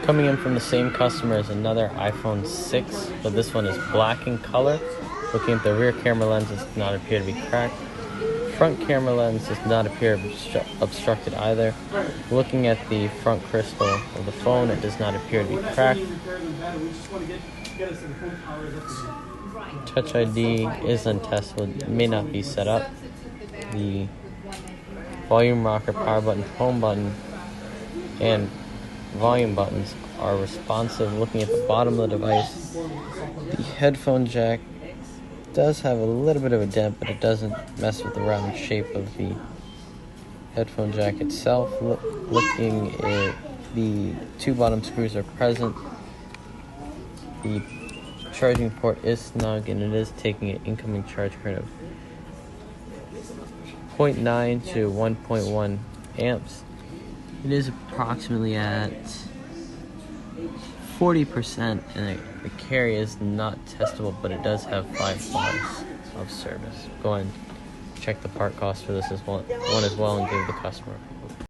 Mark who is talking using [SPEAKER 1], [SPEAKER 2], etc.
[SPEAKER 1] Coming in from the same customer is another iPhone 6, but this one is black in color. Looking at the rear camera lens, it does not appear to be cracked. Front camera lens does not appear obstructed either. Looking at the front crystal of the phone, it does not appear to be cracked. Touch ID is untestable, it may not be set up. The volume rocker, power button, home button, and volume buttons are responsive. Looking at the bottom of the device, the headphone jack does have a little bit of a dent, but it doesn't mess with the round shape of the headphone jack itself. Looking at the two bottom screws are present. The charging port is snug, and it is taking an incoming charge current of 0.9 to 1.1 amps. It is approximately at 40%, and the carry is not testable, but it does have 5 stars of service. Go ahead and check the part cost for this as well, and give the customer